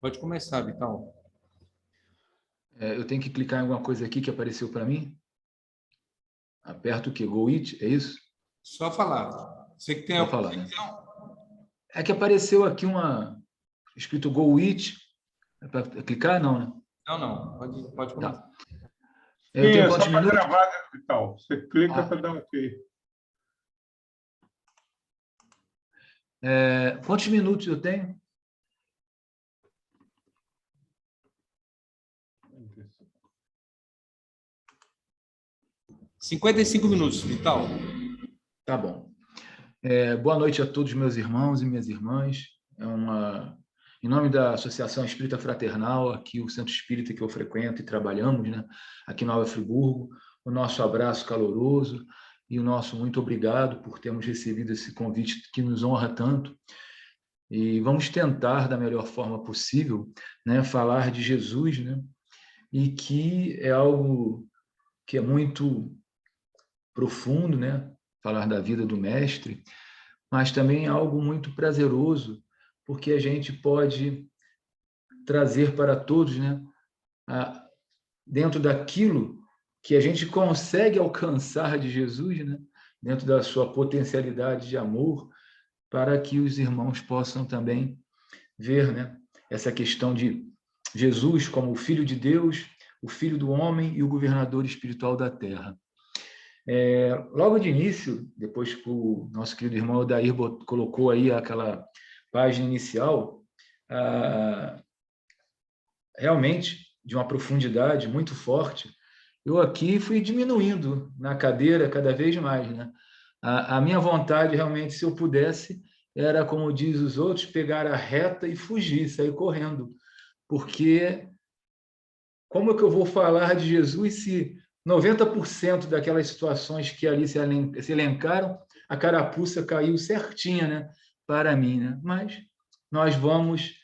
Pode começar, Vital. Eu tenho que clicar em alguma coisa aqui que apareceu para mim? Aperto o que? Go It? É isso? Só falar. Você que tem a Só falar, né? É que apareceu aqui escrito Go It. É para clicar? Não, né? Não. Pode começar. Tá. Sim, Eu tenho é só quantos para minutos? gravar, né, Vital? Você clica Ah, para dar um OK. quantos minutos eu tenho? – 55 minutos, Vital. Tá bom. Boa noite a todos meus irmãos e minhas irmãs. Em nome da Associação Espírita Fraternal, aqui o Centro Espírita que eu frequento e trabalhamos, né, aqui em Nova Friburgo, o nosso abraço caloroso e o nosso muito obrigado por termos recebido esse convite que nos honra tanto. E vamos tentar, da melhor forma possível, né, falar de Jesus, né, e que é algo que é muito profundo, né, falar da vida do Mestre, mas também é algo muito prazeroso, porque a gente pode trazer para todos, né, dentro daquilo que a gente consegue alcançar de Jesus, né, dentro da sua potencialidade de amor, para que os irmãos possam também ver, né, essa questão de Jesus como o Filho de Deus, o Filho do homem e o governador espiritual da Terra. Logo de início, depois que o nosso querido irmão Odair colocou aí aquela página inicial, realmente de uma profundidade muito forte, eu aqui fui diminuindo na cadeira cada vez mais, né? A minha vontade realmente, se eu pudesse, era, como diz os outros, pegar a reta e fugir, sair correndo, porque como é que eu vou falar de Jesus se 90% daquelas situações que ali se elencaram, a carapuça caiu certinha, né, para mim, né? Mas nós vamos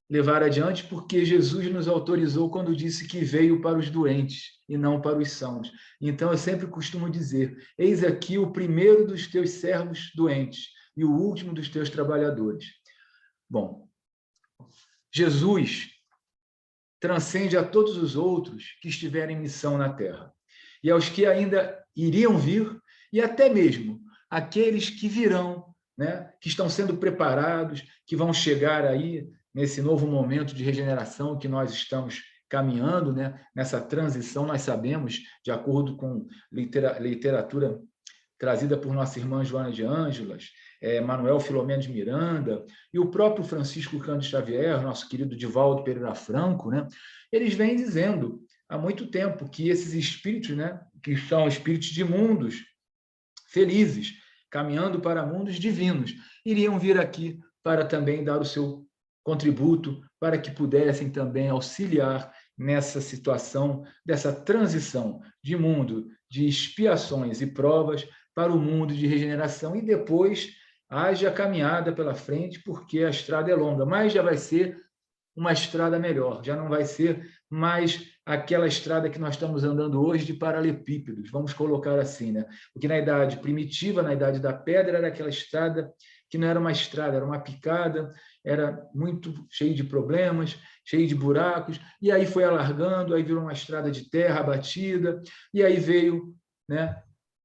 levar adiante porque Jesus nos autorizou quando disse que veio para os doentes e não para os sãos. Então eu sempre costumo dizer: eis aqui o primeiro dos teus servos doentes e o último dos teus trabalhadores. Bom, Jesus transcende a todos os outros que estiverem em missão na Terra, e aos que ainda iriam vir, e até mesmo aqueles que virão, né, que estão sendo preparados, que vão chegar aí nesse novo momento de regeneração que nós estamos caminhando, né, nessa transição, nós sabemos, de acordo com literatura trazida por nossa irmã Joana de Ângelas, Manuel Filomeno de Miranda, e o próprio Francisco Cândido Xavier, nosso querido Divaldo Pereira Franco, né, eles vêm dizendo há muito tempo que esses espíritos, né, que são espíritos de mundos felizes, caminhando para mundos divinos, iriam vir aqui para também dar o seu contributo, para que pudessem também auxiliar nessa situação, dessa transição de mundo de expiações e provas para o mundo de regeneração, e depois haja caminhada pela frente, porque a estrada é longa, mas já vai ser uma estrada melhor, já não vai ser mais aquela estrada que nós estamos andando hoje de paralelepípedos, vamos colocar assim, né? Porque na idade primitiva, na idade da pedra, era aquela estrada que não era uma estrada, era uma picada, era muito cheio de problemas, cheio de buracos, e aí foi alargando, aí virou uma estrada de terra batida, e aí veio, né,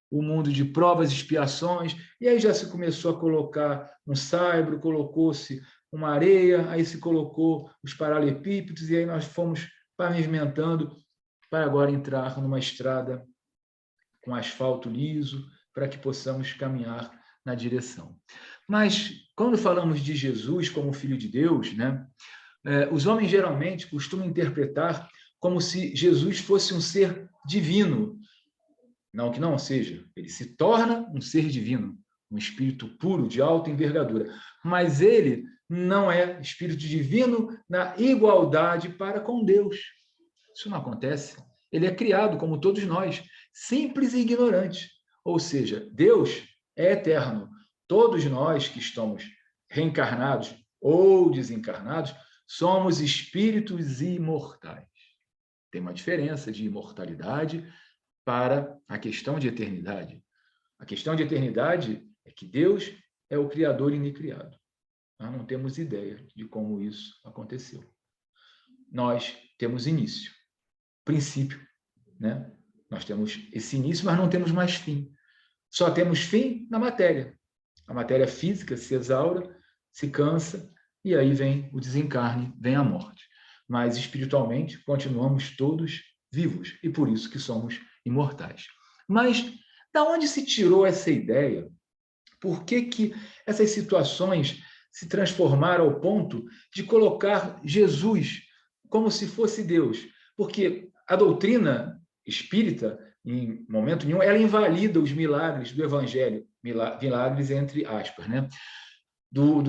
o mundo de provas e expiações, e aí já se começou a colocar um saibro, colocou-se uma areia, aí se colocou os paralelepípedos, e aí nós fomos pavimentando para agora entrar numa estrada com asfalto liso, para que possamos caminhar na direção. Mas, quando falamos de Jesus como Filho de Deus, né, os homens geralmente costumam interpretar como se Jesus fosse um ser divino. Não que não seja, ele se torna um ser divino, um espírito puro, de alta envergadura. Mas ele não é espírito divino na igualdade para com Deus. Isso não acontece. Ele é criado como todos nós, simples e ignorante. Ou seja, Deus é eterno. Todos nós que estamos reencarnados ou desencarnados, somos espíritos imortais. Tem uma diferença de imortalidade para a questão de eternidade. A questão de eternidade é que Deus é o Criador inicriado. Nós não temos ideia de como isso aconteceu. nós temos início, princípio, né? Nós temos esse início, mas não temos mais fim. Só temos fim na matéria. A matéria física se exaura, se cansa, e aí vem o desencarne, vem a morte. Mas espiritualmente continuamos todos vivos, e por isso que somos imortais. Mas da onde se tirou essa ideia? Por que que essas situações se transformaram ao ponto de colocar Jesus como se fosse Deus? Porque a doutrina espírita, em momento nenhum, ela invalida os milagres do Evangelho, milagres entre aspas, né?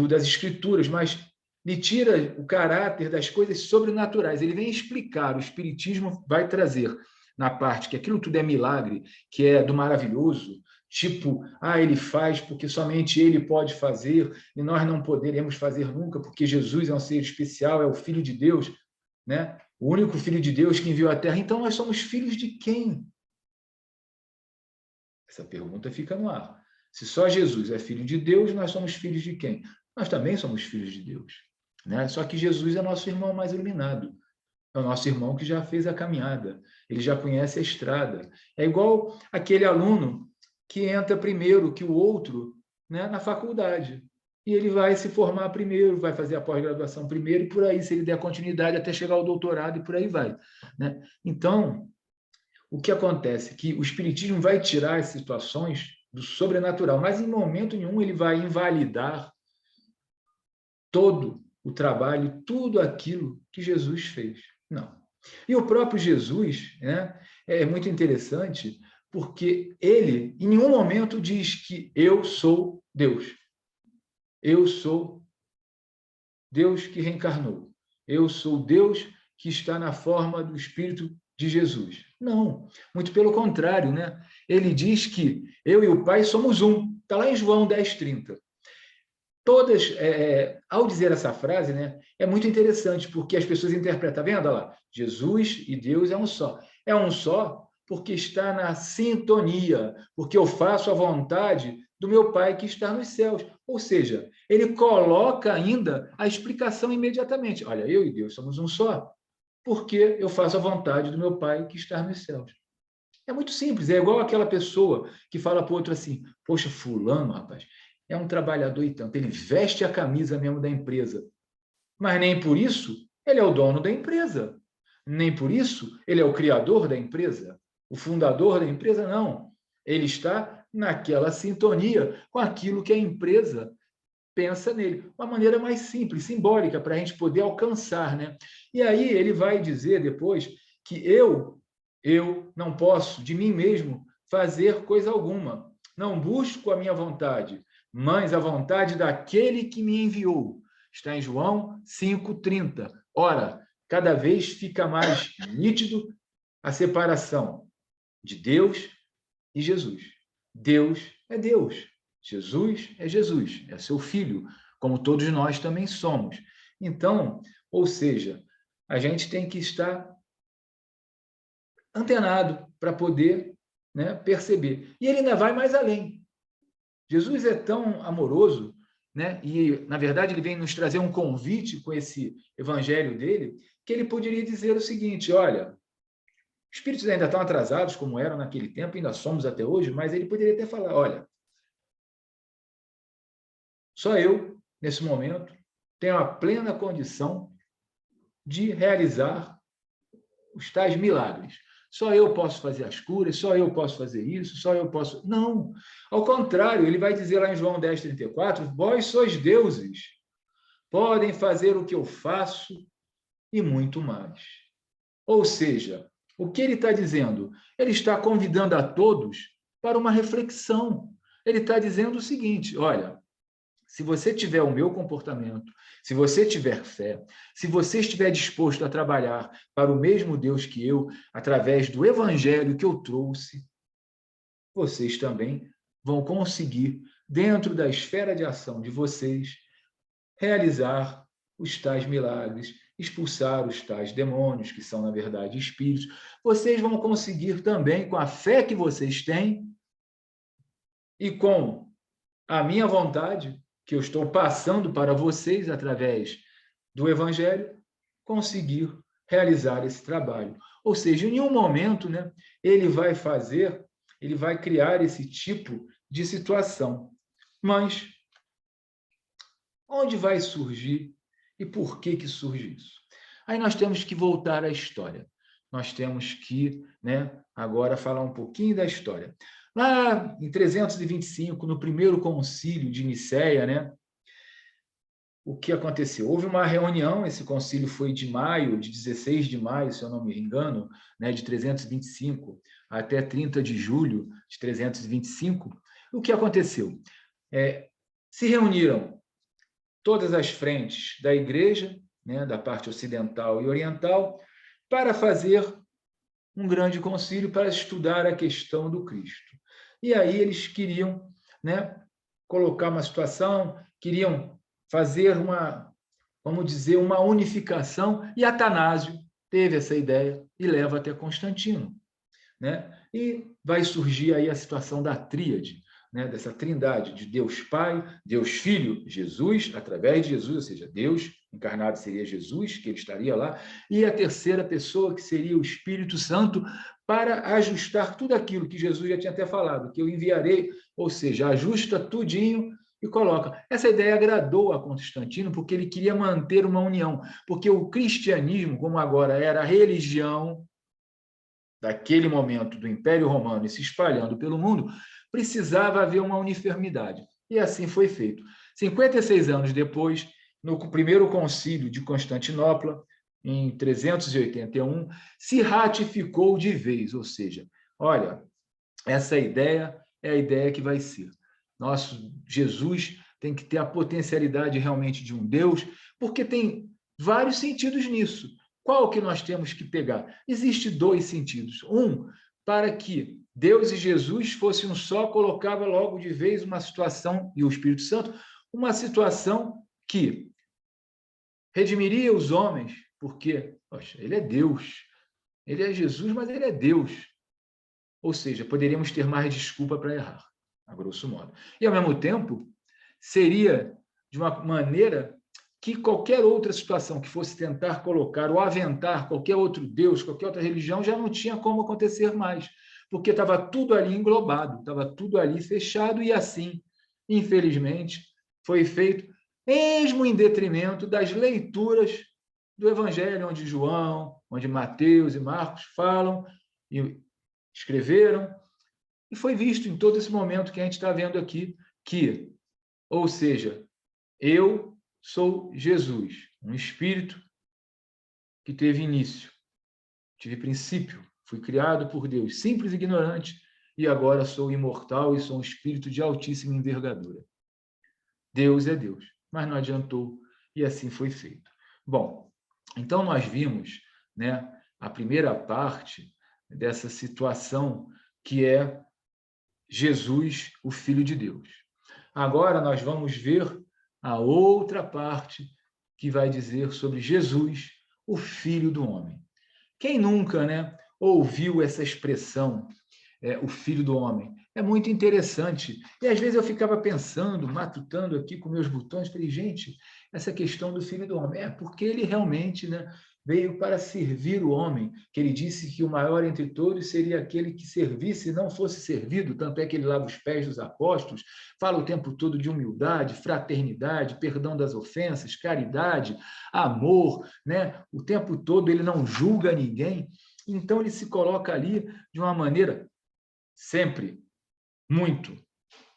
Das Escrituras, mas lhe tira o caráter das coisas sobrenaturais. Ele vem explicar, o Espiritismo vai trazer na parte que aquilo tudo é milagre, que é do maravilhoso, tipo, ele faz porque somente ele pode fazer e nós não poderemos fazer nunca porque Jesus é um ser especial, é o Filho de Deus, né? O único Filho de Deus que enviou à Terra. Então, nós somos filhos de quem? Essa pergunta fica no ar. Se só Jesus é Filho de Deus, nós somos filhos de quem? Nós também somos filhos de Deus, né? Só que Jesus é nosso irmão mais iluminado. É o nosso irmão que já fez a caminhada. Ele já conhece a estrada. É igual aquele aluno que entra primeiro que o outro, né, na faculdade. E ele vai se formar primeiro, vai fazer a pós-graduação primeiro, e por aí, se ele der continuidade até chegar ao doutorado, e por aí vai, né? Então, o que acontece? Que o Espiritismo vai tirar as situações do sobrenatural, mas em momento nenhum ele vai invalidar todo o trabalho, tudo aquilo que Jesus fez. Não. E o próprio Jesus, né, é muito interessante, porque ele, em nenhum momento, diz que eu sou Deus. Eu sou Deus que reencarnou. Eu sou Deus que está na forma do Espírito de Jesus. Não, muito pelo contrário, né? Ele diz que eu e o Pai somos um. Está lá em João 10:30. Ao dizer essa frase, né, é muito interessante, porque as pessoas interpretam, vendo lá, Jesus e Deus é um só. É um só porque está na sintonia, porque eu faço a vontade do meu Pai que está nos céus. Ou seja, ele coloca ainda a explicação imediatamente. Olha, eu e Deus somos um só, porque eu faço a vontade do meu Pai que está nos céus. É muito simples, é igual aquela pessoa que fala para o outro assim, poxa, fulano, rapaz, é um trabalhador e tanto, ele veste a camisa mesmo da empresa, mas nem por isso ele é o dono da empresa, nem por isso ele é o criador da empresa, o fundador da empresa, não. Ele está naquela sintonia com aquilo que a empresa pensa nele. Uma maneira mais simples, simbólica, para a gente poder alcançar, né? E aí ele vai dizer depois que eu não posso, de mim mesmo, fazer coisa alguma. Não busco a minha vontade, mas a vontade daquele que me enviou. Está em João 5:30. Ora, cada vez fica mais nítido a separação de Deus e Jesus. Deus é Deus. Jesus é Jesus, é seu filho, como todos nós também somos. Então, ou seja, a gente tem que estar antenado para poder, né, perceber. E ele ainda vai mais além. Jesus é tão amoroso, né, e, na verdade, ele vem nos trazer um convite com esse evangelho dele, que ele poderia dizer o seguinte, olha, os espíritos ainda estão atrasados, como eram naquele tempo, ainda somos até hoje, mas ele poderia até falar, olha, só eu, nesse momento, tenho a plena condição de realizar os tais milagres. Só eu posso fazer as curas, só eu posso fazer isso, só eu posso... Não, ao contrário, ele vai dizer lá em João 10:34, vós sois deuses, podem fazer o que eu faço e muito mais. Ou seja, o que ele está dizendo? Ele está convidando a todos para uma reflexão. Ele está dizendo o seguinte, olha, se você tiver o meu comportamento, se você tiver fé, se você estiver disposto a trabalhar para o mesmo Deus que eu, através do evangelho que eu trouxe, vocês também vão conseguir, dentro da esfera de ação de vocês, realizar os tais milagres, expulsar os tais demônios, que são, na verdade, espíritos. Vocês vão conseguir também, com a fé que vocês têm e com a minha vontade, que eu estou passando para vocês através do Evangelho, conseguir realizar esse trabalho. Ou seja, em nenhum momento, né, ele vai criar esse tipo de situação. Mas onde vai surgir e por que surge isso? Aí nós temos que voltar à história. Nós temos que, né, agora falar um pouquinho da história. Lá em 325, no primeiro concílio de Nicéia, né, o que aconteceu? Houve uma reunião, esse concílio foi de maio, de 16 de maio, se eu não me engano, né, de 325 até 30 de julho de 325. O que aconteceu? Se reuniram todas as frentes da igreja, né, da parte ocidental e oriental, para fazer um grande concílio para estudar a questão do Cristo. E aí eles queriam, né, colocar uma situação, queriam fazer vamos dizer, uma unificação, e Atanásio teve essa ideia e leva até Constantino, né? E vai surgir aí a situação da tríade, né, dessa trindade de Deus Pai, Deus Filho, Jesus, através de Jesus, ou seja, Deus encarnado seria Jesus, que ele estaria lá, e a terceira pessoa, que seria o Espírito Santo, para ajustar tudo aquilo que Jesus já tinha até falado, que eu enviarei, ou seja, ajusta tudinho e coloca. Essa ideia agradou a Constantino, porque ele queria manter uma união, porque o cristianismo, como agora era a religião daquele momento do Império Romano e se espalhando pelo mundo, precisava haver uma uniformidade. E assim foi feito. 56 anos depois, no primeiro concílio de Constantinopla, em 381, se ratificou de vez, ou seja, olha, essa ideia é a ideia que vai ser. Nosso Jesus tem que ter a potencialidade realmente de um Deus, porque tem vários sentidos nisso. Qual que nós temos que pegar? Existem dois sentidos. Um, para que Deus e Jesus fossem um só, colocava logo de vez uma situação, e o Espírito Santo, uma situação que redimiria os homens, porque, poxa, ele é Deus. Ele é Jesus, mas ele é Deus. Ou seja, poderíamos ter mais desculpa para errar, a grosso modo. E, ao mesmo tempo, seria de uma maneira que qualquer outra situação que fosse tentar colocar ou aventar qualquer outro Deus, qualquer outra religião, já não tinha como acontecer mais, porque estava tudo ali englobado, estava tudo ali fechado, e assim, infelizmente, foi feito, mesmo em detrimento das leituras do Evangelho, onde João, onde Mateus e Marcos falam e escreveram, e foi visto em todo esse momento que a gente está vendo aqui, que, ou seja, eu sou Jesus, um espírito que teve início, tive princípio, fui criado por Deus, simples e ignorante, e agora sou imortal e sou um espírito de altíssima envergadura. Deus é Deus, mas não adiantou, e assim foi feito. Bom, então nós vimos, né, a primeira parte dessa situação, que é Jesus, o Filho de Deus. Agora nós vamos ver a outra parte, que vai dizer sobre Jesus, o Filho do Homem. Quem nunca, né, ouviu essa expressão, o Filho do Homem? É muito interessante. E às vezes eu ficava pensando, matutando aqui com meus botões, falei, gente, essa questão do Filho do Homem, porque ele realmente, né, veio para servir o homem, que ele disse que o maior entre todos seria aquele que servisse e não fosse servido, tanto é que ele lava os pés dos apóstolos, fala o tempo todo de humildade, fraternidade, perdão das ofensas, caridade, amor, né? O tempo todo ele não julga ninguém, então ele se coloca ali de uma maneira sempre muito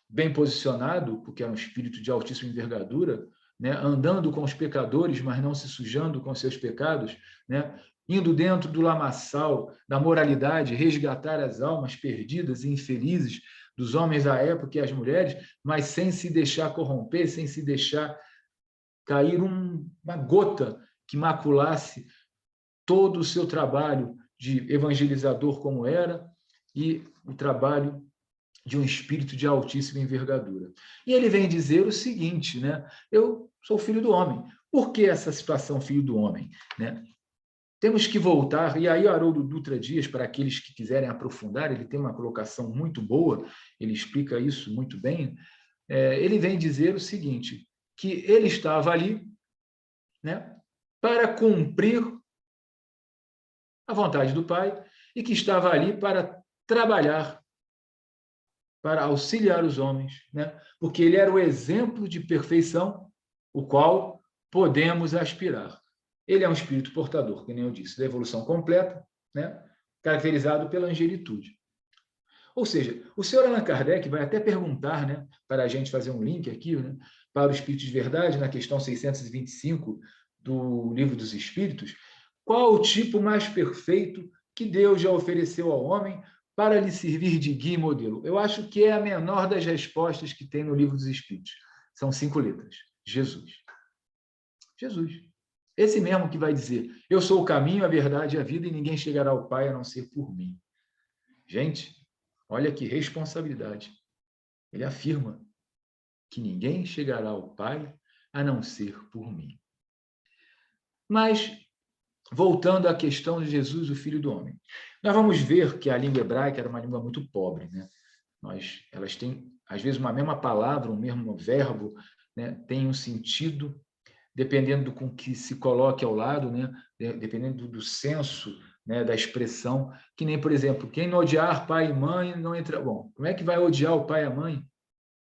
bem posicionado, porque é um espírito de altíssima envergadura, né? Andando com os pecadores, mas não se sujando com seus pecados, né? Indo dentro do lamaçal da moralidade, resgatar as almas perdidas e infelizes dos homens da época e as mulheres, mas sem se deixar corromper, sem se deixar cair uma gota que maculasse todo o seu trabalho de evangelizador como era, e o trabalho de um espírito de altíssima envergadura. E ele vem dizer o seguinte, né? Eu sou filho do homem. Por que essa situação filho do homem? Né? Temos que voltar, e aí Haroldo Dutra Dias, para aqueles que quiserem aprofundar, ele tem uma colocação muito boa, ele explica isso muito bem, ele vem dizer o seguinte, que ele estava ali, né, para cumprir a vontade do Pai, e que estava ali para trabalhar, para auxiliar os homens, né? Porque ele era o exemplo de perfeição, o qual podemos aspirar. Ele é um espírito portador, que nem eu disse, da evolução completa, né? Caracterizado pela angelitude. Ou seja, o senhor Allan Kardec vai até perguntar, né, para a gente fazer um link aqui, né, para o Espírito de Verdade, na questão 625 do Livro dos Espíritos, qual o tipo mais perfeito que Deus já ofereceu ao homem para lhe servir de guia e modelo? Eu acho que é a menor das respostas que tem no Livro dos Espíritos. São 5 letras. Jesus. Jesus. Esse mesmo que vai dizer, eu sou o caminho, a verdade e a vida, e ninguém chegará ao Pai a não ser por mim. Gente, olha que responsabilidade. Ele afirma que ninguém chegará ao Pai a não ser por mim. Mas, voltando à questão de Jesus, o Filho do Homem, nós vamos ver que a língua hebraica era uma língua muito pobre, né? Elas têm, às vezes, uma mesma palavra, um mesmo verbo, né? Tem um sentido, dependendo do com que se coloque ao lado, né? Dependendo do senso, né, da expressão, que nem, por exemplo, quem não odiar pai e mãe não entra... Bom, como é que vai odiar o pai e a mãe?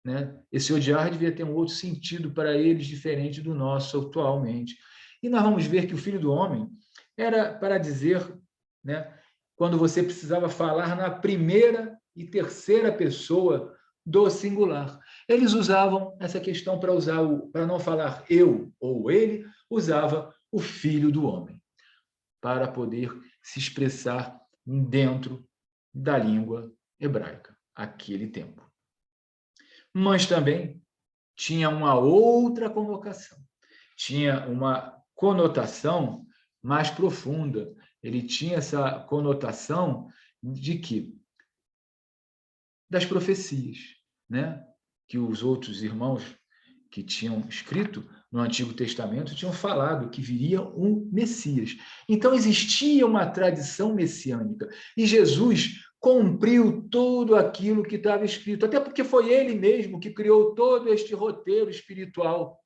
Né? Esse odiar devia ter um outro sentido para eles, diferente do nosso atualmente. E nós vamos ver que o Filho do Homem era para dizer, né, quando você precisava falar na primeira e terceira pessoa do singular. Eles usavam essa questão para não falar eu ou ele, usava o Filho do Homem, para poder se expressar dentro da língua hebraica, aquele tempo. Mas também tinha uma outra convocação, tinha uma conotação mais profunda. Ele tinha essa conotação de que das profecias, né? Que os outros irmãos que tinham escrito no Antigo Testamento tinham falado que viria um Messias. Então existia uma tradição messiânica e Jesus cumpriu tudo aquilo que estava escrito, até porque foi ele mesmo que criou todo este roteiro espiritual,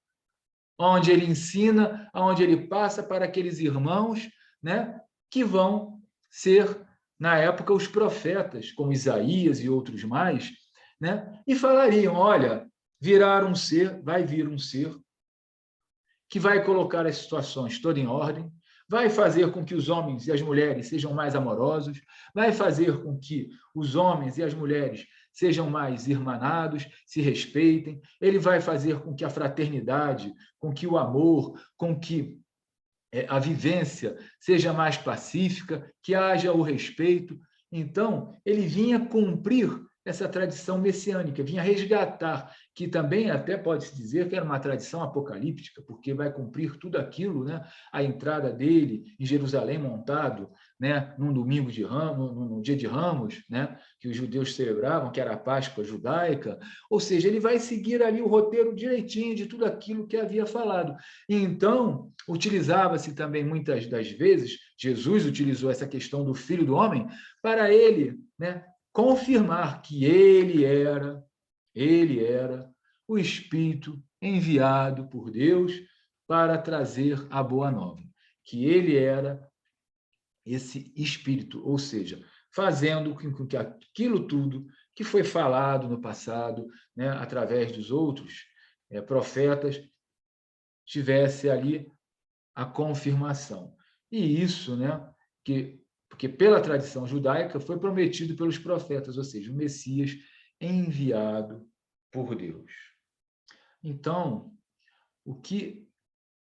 onde ele ensina, onde ele passa para aqueles irmãos, né, que vão ser, na época, os profetas, como Isaías e outros mais, né, e falariam, olha, vai vir um ser que vai colocar as situações todas em ordem, vai fazer com que os homens e as mulheres sejam mais amorosos, vai fazer com que os homens e as mulheres sejam mais irmanados, se respeitem, ele vai fazer com que a fraternidade, com que o amor, com que a vivência seja mais pacífica, que haja o respeito. Então, ele vinha cumprir essa tradição messiânica, vinha resgatar, que também até pode-se dizer que era uma tradição apocalíptica, porque vai cumprir tudo aquilo, né? A entrada dele em Jerusalém montado, né? Num domingo de Ramos, no dia de Ramos, né? Que os judeus celebravam, que era a Páscoa judaica, ou seja, ele vai seguir ali o roteiro direitinho de tudo aquilo que havia falado. E então, utilizava-se também muitas das vezes, Jesus utilizou essa questão do Filho do Homem para ele, né? Confirmar que ele era o Espírito enviado por Deus para trazer a boa nova, que ele era esse Espírito, ou seja, fazendo com que aquilo tudo que foi falado no passado, né, através dos outros profetas, tivesse ali a confirmação. E isso, né, porque pela tradição judaica foi prometido pelos profetas, ou seja, o Messias enviado por Deus. Então, o que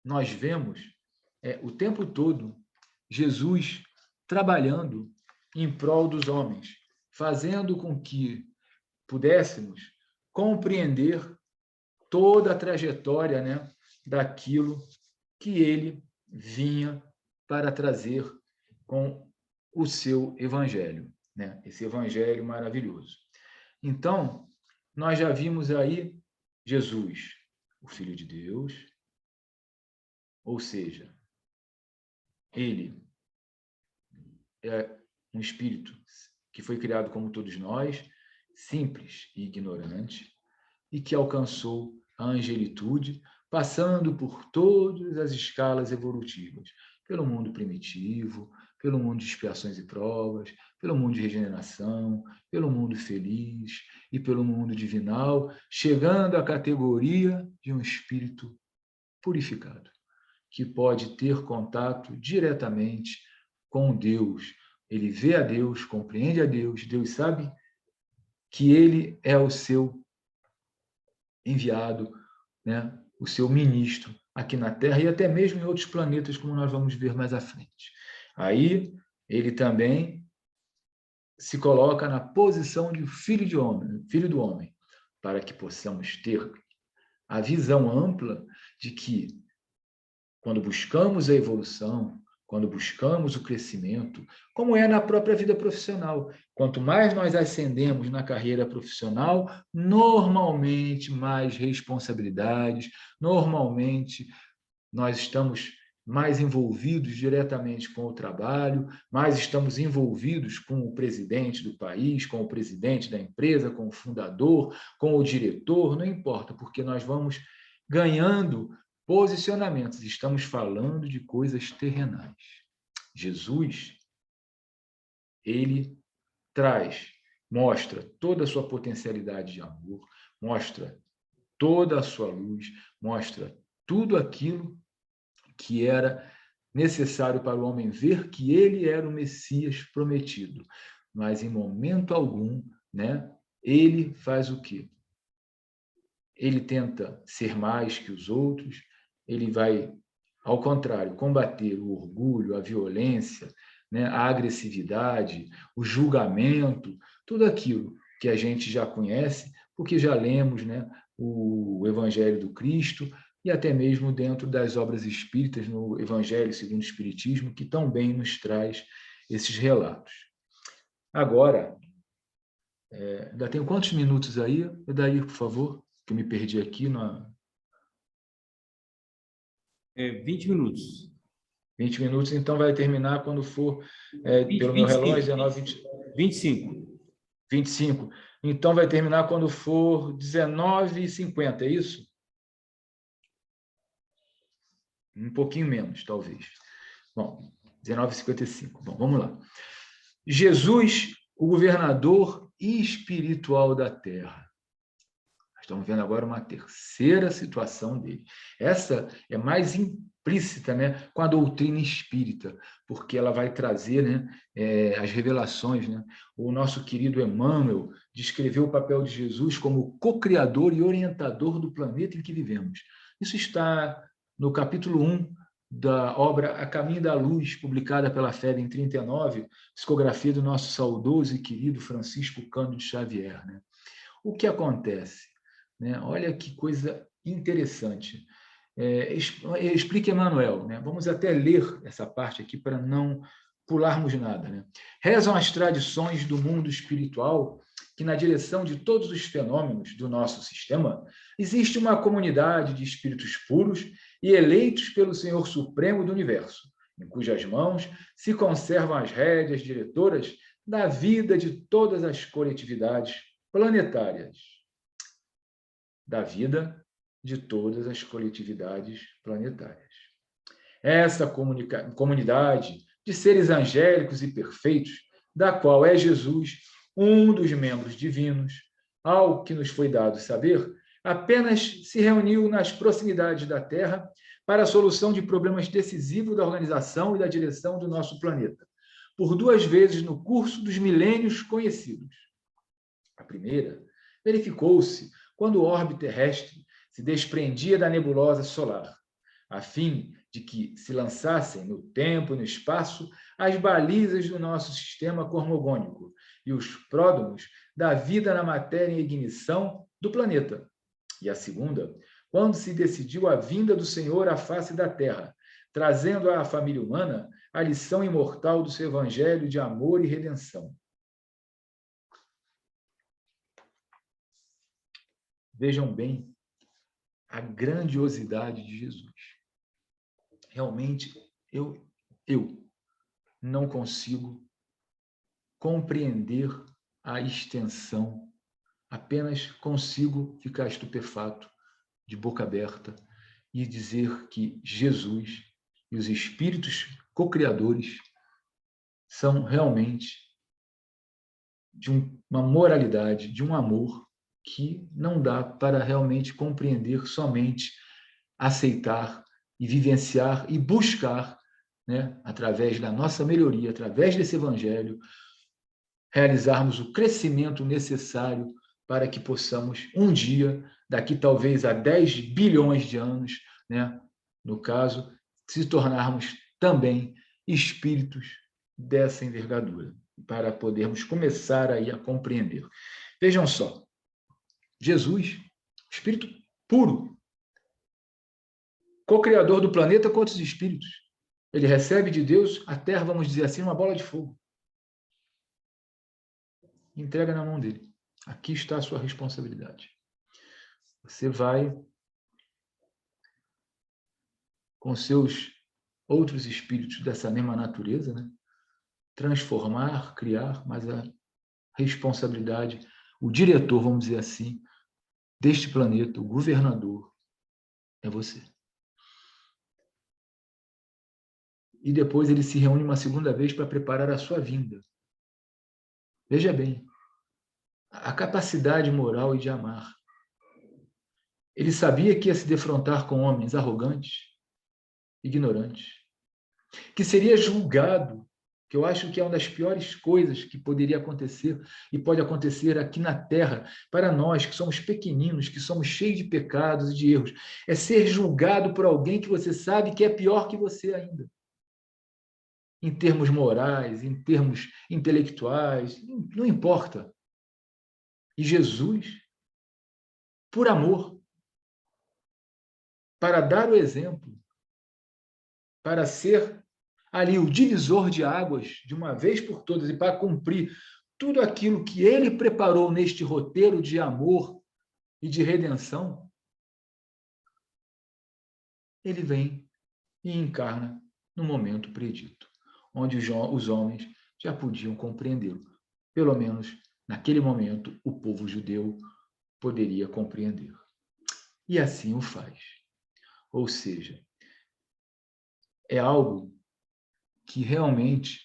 nós vemos é o tempo todo Jesus trabalhando em prol dos homens, fazendo com que pudéssemos compreender toda a trajetória, né, daquilo que ele vinha para trazer com o seu evangelho, né? Esse evangelho maravilhoso. Então, nós já vimos aí Jesus, o Filho de Deus, ou seja, ele é um espírito que foi criado como todos nós, simples e ignorante, e que alcançou a angelitude, passando por todas as escalas evolutivas, pelo mundo primitivo, pelo mundo de expiações e provas, pelo mundo de regeneração, pelo mundo feliz e pelo mundo divinal, chegando à categoria de um espírito purificado, que pode ter contato diretamente com Deus. Ele vê a Deus, compreende a Deus, Deus sabe que ele é o seu enviado, né? O seu ministro aqui na Terra e até mesmo em outros planetas, como nós vamos ver mais à frente. Aí ele também se coloca na posição de filho do homem, para que possamos ter a visão ampla de que, quando buscamos a evolução, quando buscamos o crescimento, como é na própria vida profissional, quanto mais nós ascendemos na carreira profissional, normalmente mais responsabilidades, normalmente nós estamos mais envolvidos diretamente com o trabalho, mais estamos envolvidos com o presidente do país, com o presidente da empresa, com o fundador, com o diretor, não importa, porque nós vamos ganhando posicionamentos, estamos falando de coisas terrenais. Jesus, ele mostra toda a sua potencialidade de amor, mostra toda a sua luz, mostra tudo aquilo que era necessário para o homem ver que ele era o Messias prometido. Mas, em momento algum, né, ele faz o quê? Ele tenta ser mais que os outros, ele vai, ao contrário, combater o orgulho, a violência, né, a agressividade, o julgamento, tudo aquilo que a gente já conhece, porque já lemos, né, o Evangelho do Cristo, e até mesmo dentro das obras espíritas, no Evangelho segundo o Espiritismo, que tão bem nos traz esses relatos. Agora, ainda tenho quantos minutos aí? Daí, por favor, que eu me perdi aqui. 20 minutos. 20 minutos, então vai terminar quando for, 20, pelo meu 25. relógio, 19, 20, 25. 25. Então vai terminar quando for 19h50, é isso? Um pouquinho menos, talvez. Bom, 19h55. Bom, vamos lá. Jesus, o governador espiritual da Terra. Estamos vendo agora uma terceira situação dele. Essa é mais implícita, né, com a doutrina espírita, porque ela vai trazer, né, as revelações. Né? O nosso querido Emmanuel descreveu o papel de Jesus como co-criador e orientador do planeta em que vivemos. Isso está no capítulo 1 da obra A Caminho da Luz, publicada pela FEB em 39, psicografia do nosso saudoso e querido Francisco Cândido Xavier. Né? O que acontece? Né? Olha que coisa interessante. Explique, Emmanuel. Né? Vamos até ler essa parte aqui para não pularmos nada. Né? Rezam as tradições do mundo espiritual que, na direção de todos os fenômenos do nosso sistema, existe uma comunidade de espíritos puros e eleitos pelo Senhor Supremo do Universo, em cujas mãos se conservam as rédeas diretoras da vida de todas as coletividades planetárias. Da vida de todas as coletividades planetárias. Essa comunidade de seres angélicos e perfeitos, da qual é Jesus, um dos membros divinos, ao que nos foi dado saber, apenas se reuniu nas proximidades da Terra para a solução de problemas decisivos da organização e da direção do nosso planeta, por 2 vezes no curso dos milênios conhecidos. A primeira verificou-se quando o orbe terrestre se desprendia da nebulosa solar, a fim de que se lançassem no tempo e no espaço as balizas do nosso sistema cosmogônico e os pródromos da vida na matéria em ignição do planeta. E a segunda, quando se decidiu a vinda do Senhor à face da Terra, trazendo à família humana a lição imortal do seu evangelho de amor e redenção. Vejam bem a grandiosidade de Jesus. Realmente, eu não consigo compreender a extensão, apenas consigo ficar estupefato, de boca aberta, e dizer que Jesus e os espíritos co-criadores são realmente de uma moralidade, de um amor que não dá para realmente compreender, somente aceitar e vivenciar e buscar, né, através da nossa melhoria, através desse evangelho, realizarmos o crescimento necessário para que possamos um dia, daqui talvez a 10 bilhões de anos, né, no caso, se tornarmos também espíritos dessa envergadura, para podermos começar aí a compreender. Vejam só, Jesus, espírito puro, co-criador do planeta com outros espíritos, ele recebe de Deus a terra, vamos dizer assim, uma bola de fogo. Entrega na mão dele. Aqui está a sua responsabilidade. Você vai, com seus outros espíritos dessa mesma natureza, né, transformar, criar, mas a responsabilidade, o diretor, vamos dizer assim, deste planeta, o governador, é você. E depois ele se reúne uma segunda vez para preparar a sua vinda. Veja bem, a capacidade moral e de amar. Ele sabia que ia se defrontar com homens arrogantes, ignorantes, que seria julgado, que eu acho que é uma das piores coisas que poderia acontecer e pode acontecer aqui na Terra, para nós que somos pequeninos, que somos cheios de pecados e de erros, é ser julgado por alguém que você sabe que é pior que você ainda. Em termos morais, em termos intelectuais, não importa. E Jesus, por amor, para dar o exemplo, para ser ali o divisor de águas, de uma vez por todas, e para cumprir tudo aquilo que ele preparou neste roteiro de amor e de redenção, ele vem e encarna no momento predito, onde os homens já podiam compreendê-lo. Pelo menos, naquele momento, o povo judeu poderia compreender. E assim o faz. Ou seja, é algo que realmente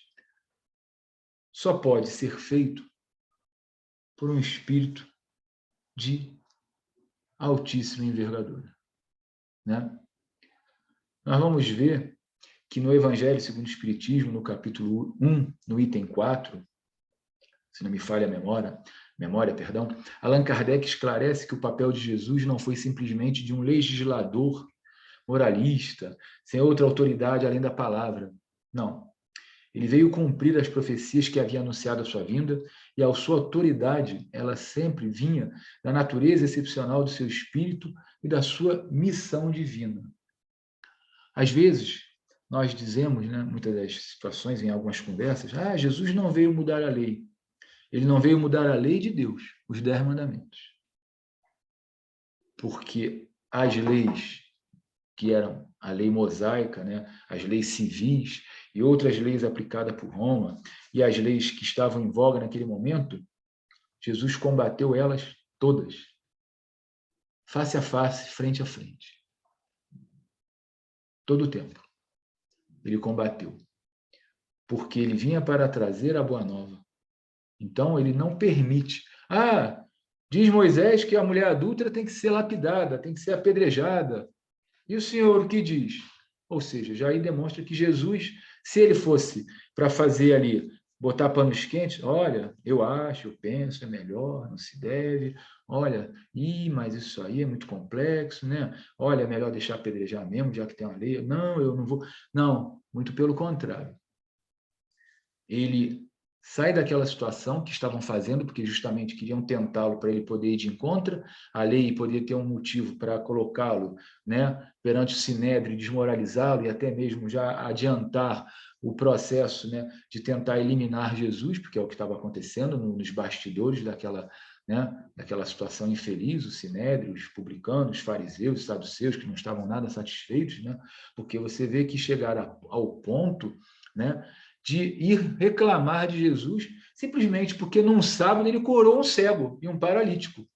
só pode ser feito por um espírito de altíssima envergadura, né? Nós vamos ver que no Evangelho segundo o Espiritismo, no capítulo 1, no item 4, se não me falha a memória, Allan Kardec esclarece que o papel de Jesus não foi simplesmente de um legislador moralista, sem outra autoridade além da palavra. Não. Ele veio cumprir as profecias que havia anunciado a sua vinda, e a sua autoridade, ela sempre vinha da natureza excepcional do seu espírito e da sua missão divina. Às vezes, nós dizemos, né, muitas das situações, em algumas conversas, Jesus não veio mudar a lei. Ele não veio mudar a lei de Deus, os 10 mandamentos. Porque as leis que eram a lei mosaica, né, as leis civis e outras leis aplicadas por Roma, e as leis que estavam em voga naquele momento, Jesus combateu elas todas, face a face, frente a frente. Todo o tempo. Ele combateu. Porque ele vinha para trazer a boa nova. Então, ele não permite. Diz Moisés que a mulher adúltera tem que ser lapidada, tem que ser apedrejada. E o Senhor o que diz? Ou seja, já aí demonstra que Jesus, se ele fosse para fazer ali, botar panos quentes, olha, eu acho, eu penso, é melhor, não se deve, olha, mas isso aí é muito complexo, né? Olha, é melhor deixar apedrejar mesmo, já que tem uma lei. Não, eu não vou. Não, muito pelo contrário. Ele sai daquela situação que estavam fazendo, porque justamente queriam tentá-lo para ele poder ir de encontro à lei e poder ter um motivo para colocá-lo, né, perante o Sinédrio, desmoralizá-lo e até mesmo já adiantar o processo, né, de tentar eliminar Jesus, porque é o que estava acontecendo nos bastidores daquela situação infeliz, o Sinédrio, os publicanos, os fariseus, os saduceus, que não estavam nada satisfeitos, né, porque você vê que chegaram ao ponto, né, de ir reclamar de Jesus, simplesmente porque num sábado ele curou um cego e um paralítico.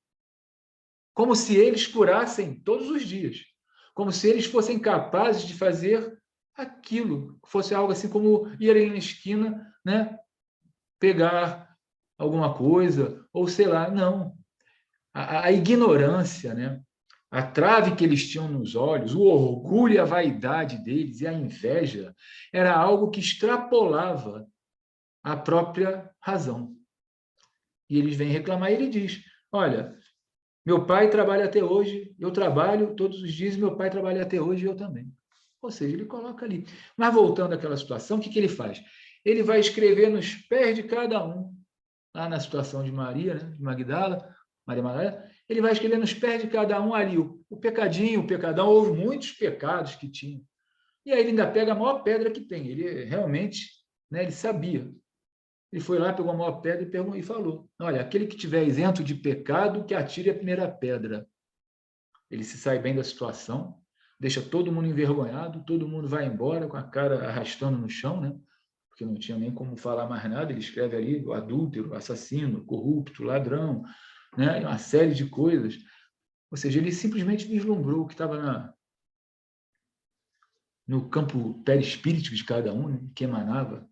Como se eles curassem todos os dias. Como se eles fossem capazes de fazer aquilo. Fosse algo assim como ir ali na esquina, né, pegar alguma coisa, ou sei lá, não. A ignorância, né, a trave que eles tinham nos olhos, o orgulho e a vaidade deles e a inveja, era algo que extrapolava a própria razão. E eles vêm reclamar e ele diz, olha, meu pai trabalha até hoje, eu trabalho todos os dias, meu pai trabalha até hoje e eu também. Ou seja, ele coloca ali. Mas voltando àquela situação, o que ele faz? Ele vai escrever nos pés de cada um, lá na situação de Maria, né, de Magdala, Maria Magdalena, ele vai escrever nos pés de cada um ali o pecadinho, o pecadão, houve muitos pecados que tinha. E aí ele ainda pega a maior pedra que tem, ele realmente, né, ele sabia. Ele foi lá, pegou a maior pedra e falou, olha, aquele que tiver isento de pecado, que atire a primeira pedra. Ele se sai bem da situação, deixa todo mundo envergonhado, todo mundo vai embora com a cara arrastando no chão, né? Porque não tinha nem como falar mais nada, ele escreve ali o adúltero, assassino, corrupto, ladrão, né? Uma série de coisas. Ou seja, ele simplesmente vislumbrou o que estava no campo perispíritico de cada um, né? Que emanava.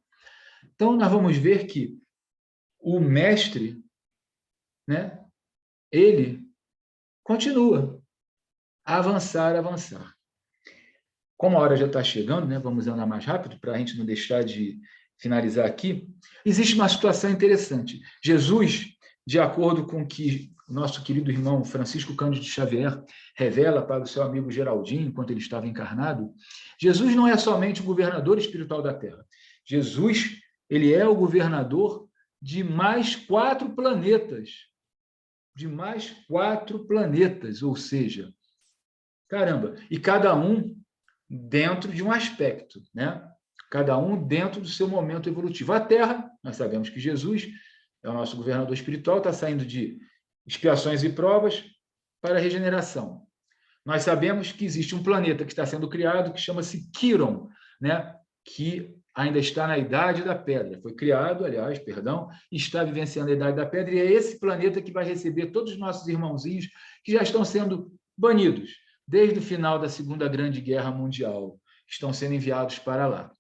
Então, nós vamos ver que o mestre, né? Ele continua a avançar, avançar. Como a hora já está chegando, né? Vamos andar mais rápido para a gente não deixar de finalizar aqui. Existe uma situação interessante. Jesus, de acordo com o que o nosso querido irmão Francisco Cândido Xavier revela para o seu amigo Geraldinho, enquanto ele estava encarnado, Jesus não é somente o governador espiritual da Terra. Jesus, ele é o governador de mais 4 planetas. De mais 4 planetas, ou seja, caramba, e cada um dentro de um aspecto, né? Cada um dentro do seu momento evolutivo. A Terra, nós sabemos que Jesus é o nosso governador espiritual, está saindo de expiações e provas para a regeneração. Nós sabemos que existe um planeta que está sendo criado que chama-se Quiron, né? Que ainda está na Idade da Pedra. Foi criado, aliás, perdão, e está vivenciando a Idade da Pedra, e é esse planeta que vai receber todos os nossos irmãozinhos que já estão sendo banidos desde o final da Segunda Grande Guerra Mundial, estão sendo enviados para lá.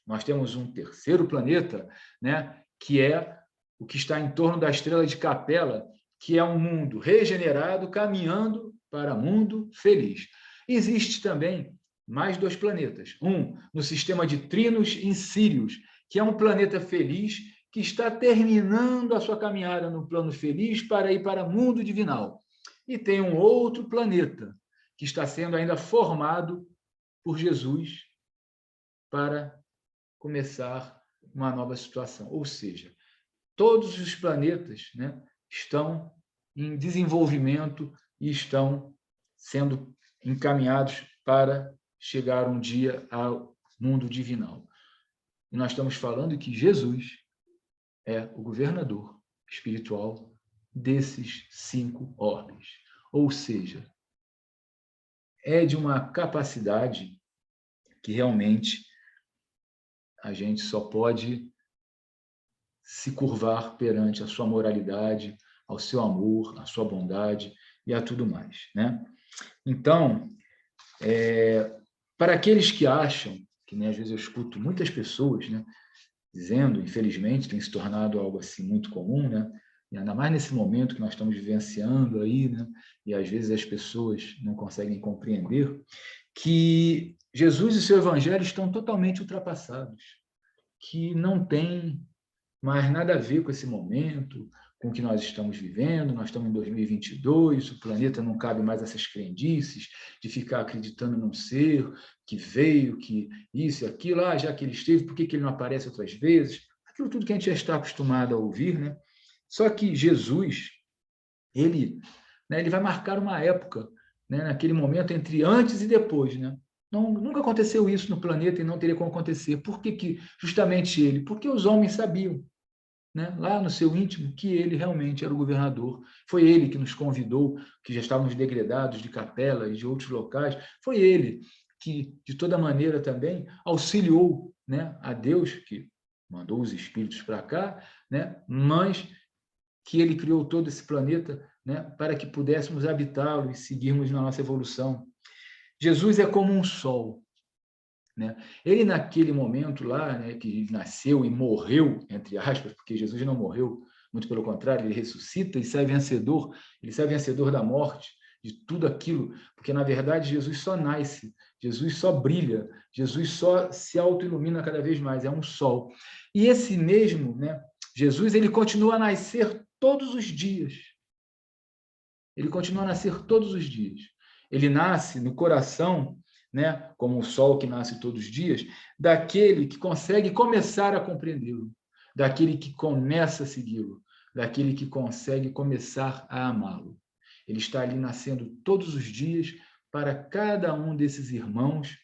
Nós temos um terceiro planeta, né, que é o que está em torno da estrela de Capela, que é um mundo regenerado, caminhando para mundo feliz. Existe também mais 2 planetas. Um no sistema de Trinos em Sírios, que é um planeta feliz que está terminando a sua caminhada no plano feliz para ir para mundo divinal. E tem um outro planeta, que está sendo ainda formado por Jesus para começar uma nova situação. Ou seja, todos os planetas, né, estão em desenvolvimento e estão sendo encaminhados para chegar um dia ao mundo divinal. E nós estamos falando que Jesus é o governador espiritual desses 5 orbes. Ou seja, é de uma capacidade que realmente a gente só pode se curvar perante a sua moralidade, ao seu amor, à sua bondade e a tudo mais, né? Então, para aqueles que acham, que nem às vezes eu escuto muitas pessoas, né, dizendo, infelizmente, tem se tornado algo assim muito comum, né? E ainda mais nesse momento que nós estamos vivenciando aí, né? E às vezes as pessoas não conseguem compreender que Jesus e seu evangelho estão totalmente ultrapassados, que não tem mais nada a ver com esse momento, com o que nós estamos vivendo. Nós estamos em 2022, o planeta não cabe mais essas crendices de ficar acreditando num ser que veio, que isso e aquilo, já que ele esteve, por que ele não aparece outras vezes? Aquilo tudo que a gente já está acostumado a ouvir, né? Só que Jesus, ele vai marcar uma época, né, naquele momento entre antes e depois, né? Nunca aconteceu isso no planeta e não teria como acontecer. Por que justamente ele? Porque os homens sabiam, né, lá no seu íntimo, que ele realmente era o governador. Foi ele que nos convidou, que já estávamos degredados de Capela e de outros locais. Foi ele que, de toda maneira, também auxiliou, né, a Deus, que mandou os espíritos para cá, né, mas que ele criou todo esse planeta, né, para que pudéssemos habitá-lo e seguirmos na nossa evolução. Jesus é como um sol, né? Ele, naquele momento lá, né, que nasceu e morreu, entre aspas, porque Jesus não morreu, muito pelo contrário, ele ressuscita e sai vencedor, ele sai vencedor da morte, de tudo aquilo, porque, na verdade, Jesus só nasce, Jesus só brilha, Jesus só se autoilumina cada vez mais, é um sol. E esse mesmo, né, Jesus, ele continua a nascer todos os dias. Ele continua a nascer todos os dias. Ele nasce no coração, né, como o sol que nasce todos os dias, daquele que consegue começar a compreendê-lo, daquele que começa a segui-lo, daquele que consegue começar a amá-lo. Ele está ali nascendo todos os dias para cada um desses irmãos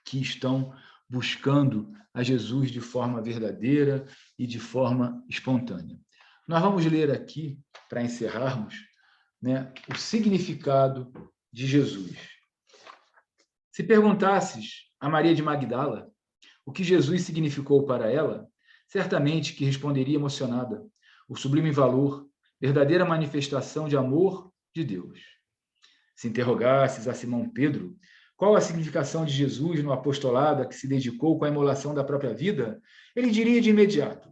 que estão buscando a Jesus de forma verdadeira e de forma espontânea. Nós vamos ler aqui, para encerrarmos, né, o significado de Jesus. Se perguntasses a Maria de Magdala o que Jesus significou para ela, certamente que responderia emocionada: o sublime valor, verdadeira manifestação de amor de Deus. Se interrogasses a Simão Pedro qual a significação de Jesus no apostolado a que se dedicou com a imolação da própria vida, ele diria de imediato: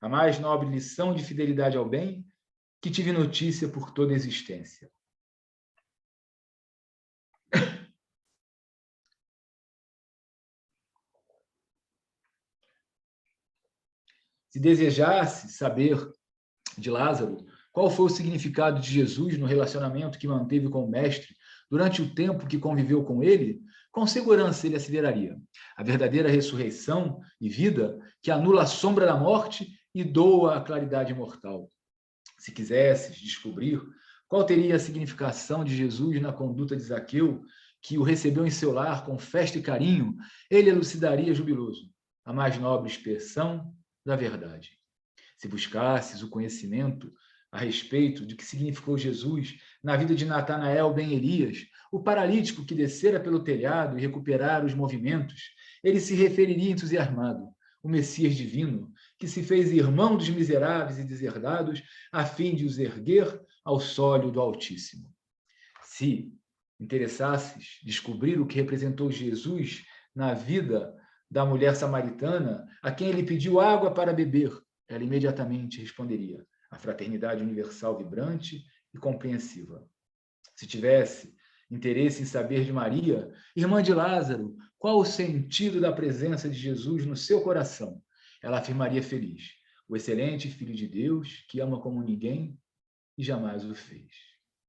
a mais nobre lição de fidelidade ao bem que tive notícia por toda a existência. Se desejasse saber de Lázaro qual foi o significado de Jesus no relacionamento que manteve com o Mestre durante o tempo que conviveu com ele, com segurança ele asseveraria: a verdadeira ressurreição e vida que anula a sombra da morte e doa a claridade mortal. Se quisesses descobrir qual teria a significação de Jesus na conduta de Zaqueu, que o recebeu em seu lar com festa e carinho, ele elucidaria jubiloso: a mais nobre expressão da verdade. Se buscasses o conhecimento a respeito de que significou Jesus na vida de Natanael ben Elias, o paralítico que descera pelo telhado e recuperara os movimentos, ele se referiria entusiasmado: o Messias divino, que se fez irmão dos miseráveis e deserdados, a fim de os erguer ao sólio do Altíssimo. Se interessasses descobrir o que representou Jesus na vida da mulher samaritana, a quem ele pediu água para beber, ela imediatamente responderia: a fraternidade universal vibrante e compreensiva. Se tivesse interesse em saber de Maria, irmã de Lázaro, qual o sentido da presença de Jesus no seu coração, ela afirmaria feliz: o excelente Filho de Deus, que ama como ninguém e jamais o fez.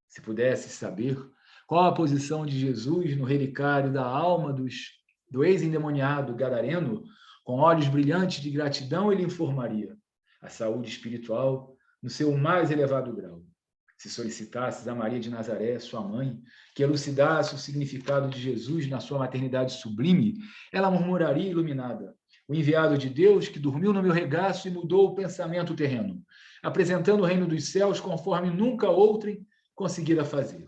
Se pudesse saber qual a posição de Jesus no relicário da alma do ex-endemoniado gadareno, com olhos brilhantes de gratidão, ele informaria: a saúde espiritual no seu mais elevado grau. Se solicitasse a Maria de Nazaré, sua mãe, que elucidasse o significado de Jesus na sua maternidade sublime, ela murmuraria iluminada: o enviado de Deus que dormiu no meu regaço e mudou o pensamento terreno, apresentando o reino dos céus conforme nunca outrem conseguira fazer.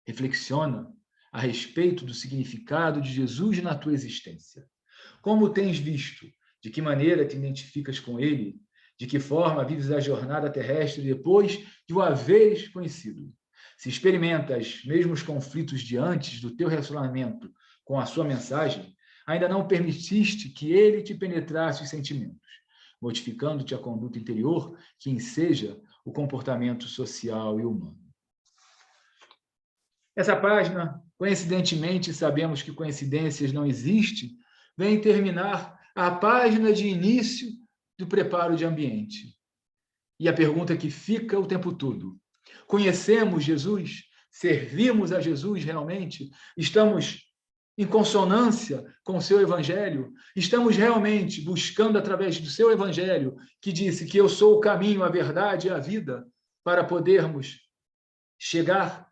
Reflexiona a respeito do significado de Jesus na tua existência. Como tens visto? De que maneira te identificas com ele? De que forma vives a jornada terrestre depois de o haveres conhecido? Se experimentas os mesmos conflitos de antes do teu relacionamento com a sua mensagem, ainda não permitiste que ele te penetrasse os sentimentos, modificando-te a conduta interior que enseja o comportamento social e humano. Essa página, coincidentemente, sabemos que coincidências não existem, vem terminar a página de início do preparo de ambiente. E a pergunta que fica o tempo todo: conhecemos Jesus? Servimos a Jesus realmente? Estamos em consonância com o seu evangelho? Estamos realmente buscando através do seu evangelho, que disse que eu sou o caminho, a verdade e a vida, para podermos chegar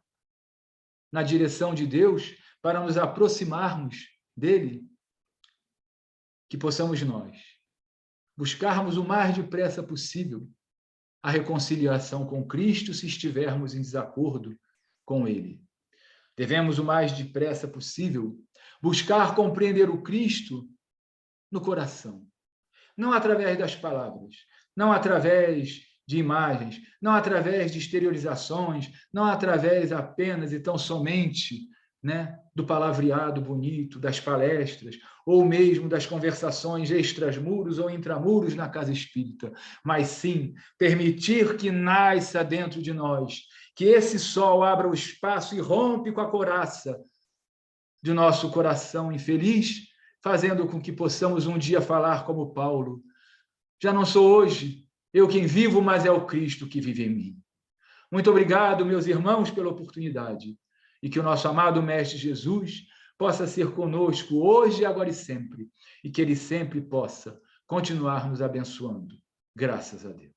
na direção de Deus, para nos aproximarmos dele? Que possamos nós buscarmos o mais depressa possível a reconciliação com Cristo se estivermos em desacordo com ele. Devemos o mais depressa possível buscar compreender o Cristo no coração, não através das palavras, não através de imagens, não através de exteriorizações, não através apenas e tão somente né, do palavreado bonito, das palestras, ou mesmo das conversações extramuros ou intramuros na casa espírita, mas sim permitir que nasça dentro de nós, que esse sol abra o espaço e rompe com a coraça de nosso coração infeliz, fazendo com que possamos um dia falar como Paulo: já não sou hoje eu quem vivo, mas é o Cristo que vive em mim. Muito obrigado, meus irmãos, pela oportunidade, e que o nosso amado Mestre Jesus possa ser conosco hoje, agora e sempre, e que ele sempre possa continuar nos abençoando. Graças a Deus.